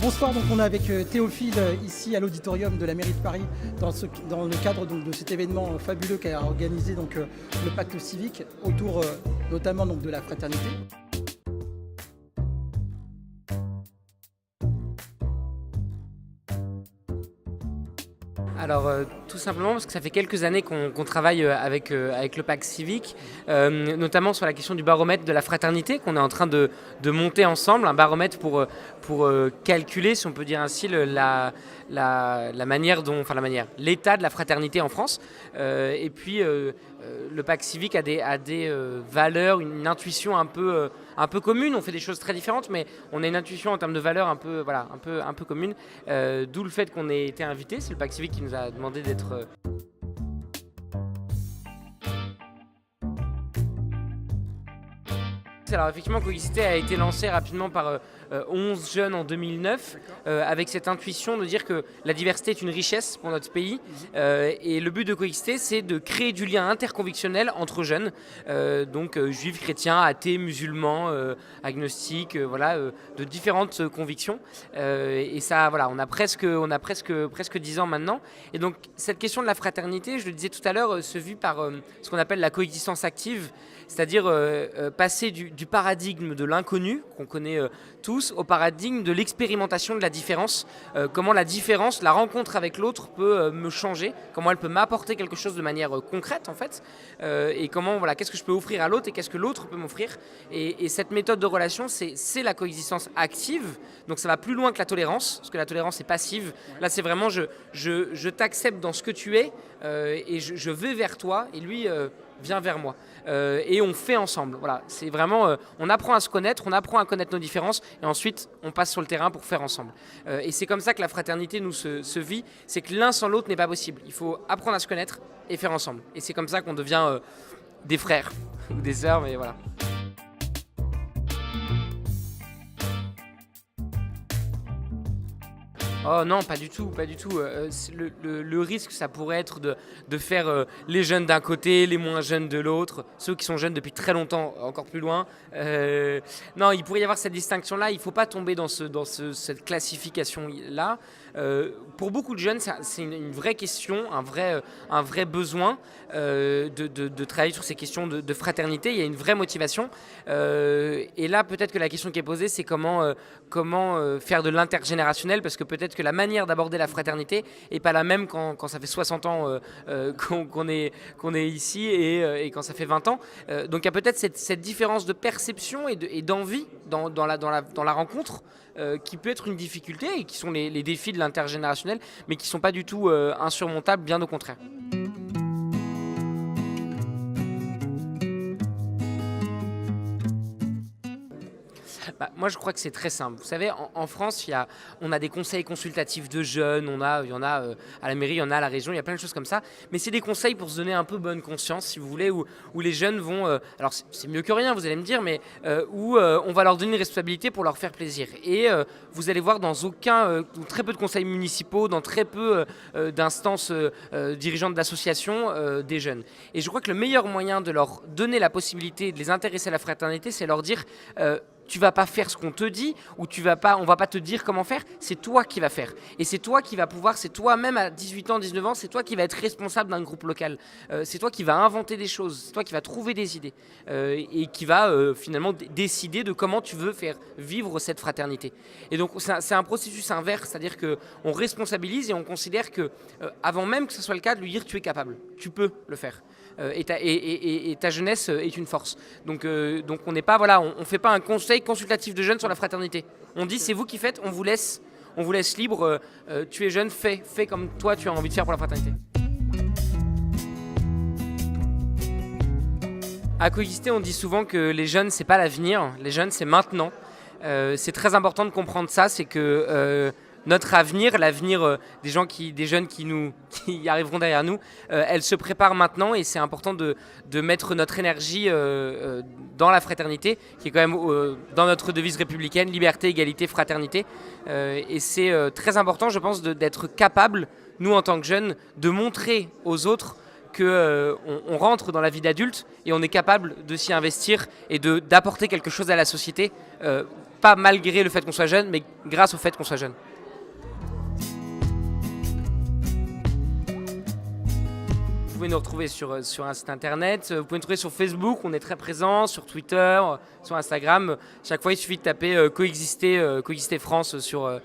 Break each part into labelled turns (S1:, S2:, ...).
S1: Bonsoir, donc on est avec Théophile ici à l'auditorium de la mairie de Paris dans le cadre donc, de cet événement fabuleux qu'a organisé donc, le pacte civique autour notamment donc, de la fraternité.
S2: Alors tout simplement parce que ça fait quelques années qu'on travaille avec le pacte civique, notamment sur la question du baromètre de la fraternité qu'on est en train de monter ensemble, un baromètre pour calculer, si on peut dire ainsi, la manière dont, enfin l'état de la fraternité en France. Et puis le pacte civique a des valeurs, une intuition un peu commune. On fait des choses très différentes, mais on a une intuition en termes de valeurs un peu commune. D'où le fait qu'on ait été invité. C'est le pacte civique qui nous a demandé d'être Alors effectivement, Cogicité a été lancé rapidement par 11 jeunes en 2009, avec cette intuition de dire que la diversité est une richesse pour notre pays. Et le but de Cogicité, c'est de créer du lien interconvictionnel entre jeunes, donc juifs, chrétiens, athées, musulmans, agnostiques, de différentes convictions. Et ça, voilà, on a presque 10 ans maintenant. Et donc cette question de la fraternité, je le disais tout à l'heure, se vit par ce qu'on appelle la coexistence active, c'est-à-dire passer du paradigme de l'inconnu, qu'on connaît tous, au paradigme de l'expérimentation de la différence. Comment la différence, la rencontre avec l'autre peut me changer, comment elle peut m'apporter quelque chose de manière concrète en fait, et comment, qu'est-ce que je peux offrir à l'autre et qu'est-ce que l'autre peut m'offrir. Et cette méthode de relation, c'est la coexistence active, donc ça va plus loin que la tolérance, parce que la tolérance est passive. Là c'est vraiment je t'accepte dans ce que tu es, et je vais vers toi, et lui vient vers moi. Et on fait ensemble. Voilà, c'est vraiment, on apprend à se connaître, on apprend à connaître nos différences, et ensuite on passe sur le terrain pour faire ensemble. Et c'est comme ça que la fraternité nous se vit, c'est que l'un sans l'autre n'est pas possible. Il faut apprendre à se connaître et faire ensemble. Et c'est comme ça qu'on devient des frères ou des sœurs, mais voilà. Oh non, pas du tout, pas du tout. Le risque, ça pourrait être de faire les jeunes d'un côté, les moins jeunes de l'autre, ceux qui sont jeunes depuis très longtemps, encore plus loin. Non, il pourrait y avoir cette distinction-là, il ne faut pas tomber dans cette classification-là. Pour beaucoup de jeunes, c'est une vraie question, un vrai besoin de travailler sur ces questions de fraternité. Il y a une vraie motivation. Et là, peut-être que la question qui est posée, c'est comment faire de l'intergénérationnel, parce que peut-être que la manière d'aborder la fraternité n'est pas la même quand ça fait 60 ans qu'on est ici et quand ça fait 20 ans. Donc il y a peut-être cette différence de perception et d'envie dans la rencontre qui peut être une difficulté et qui sont les défis de l'intergénérationnel, mais qui ne sont pas du tout insurmontables, bien au contraire. Moi, je crois que c'est très simple. Vous savez, en France, on a des conseils consultatifs de jeunes, il y en a à la mairie, il y en a à la région, il y a plein de choses comme ça. Mais c'est des conseils pour se donner un peu bonne conscience, si vous voulez, où les jeunes vont... alors, c'est mieux que rien, vous allez me dire, mais où on va leur donner une responsabilité pour leur faire plaisir. Et vous allez voir dans très peu de conseils municipaux, dans très peu d'instances dirigeantes d'associations, des jeunes. Et je crois que le meilleur moyen de leur donner la possibilité de les intéresser à la fraternité, c'est leur dire... tu vas pas faire ce qu'on te dit, ou on va pas te dire comment faire, c'est toi qui vas faire. Et c'est toi qui vas pouvoir, c'est toi même à 18 ans, 19 ans, c'est toi qui vas être responsable d'un groupe local. C'est toi qui vas inventer des choses, c'est toi qui vas trouver des idées, et qui va finalement décider de comment tu veux faire vivre cette fraternité. Et donc c'est un processus inverse, c'est-à-dire qu'on responsabilise et on considère que avant même que ce soit le cas, de lui dire tu es capable, tu peux le faire. Et ta jeunesse est une force. Donc on n'est pas, on fait pas un conseil consultatif de jeunes sur la fraternité. On dit c'est vous qui faites, on vous laisse libre. Tu es jeune, fais comme toi tu as envie de faire pour la fraternité. À Cogicité, on dit souvent que les jeunes c'est pas l'avenir, les jeunes c'est maintenant. C'est très important de comprendre ça, c'est que notre avenir, l'avenir des jeunes qui arriveront derrière nous, elle se prépare maintenant, et c'est important de mettre notre énergie dans la fraternité, qui est quand même dans notre devise républicaine, liberté, égalité, fraternité. Et c'est très important, je pense, d'être capable, nous en tant que jeunes, de montrer aux autres qu'on rentre dans la vie d'adulte et on est capable de s'y investir et d'apporter quelque chose à la société pas malgré le fait qu'on soit jeune, mais grâce au fait qu'on soit jeune. Vous pouvez nous retrouver sur un site internet, vous pouvez nous trouver sur Facebook, on est très présent, sur Twitter, sur Instagram. Chaque fois, il suffit de taper Coexister France sur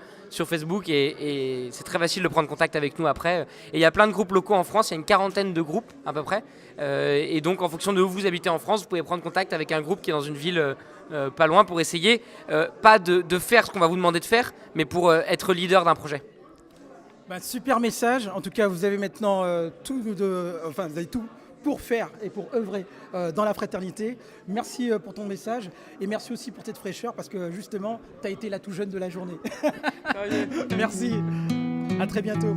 S2: Facebook et c'est très facile de prendre contact avec nous après. Et il y a plein de groupes locaux en France, il y a une quarantaine de groupes à peu près. Et donc, en fonction de où vous habitez en France, vous pouvez prendre contact avec un groupe qui est dans une ville pas loin pour essayer, pas de faire ce qu'on va vous demander de faire, mais pour être leader d'un projet.
S1: Super message. En tout cas, vous avez maintenant vous avez tout pour faire et pour œuvrer dans la fraternité. Merci pour ton message et merci aussi pour cette fraîcheur parce que justement, tu as été la tout jeune de la journée. Merci. À très bientôt.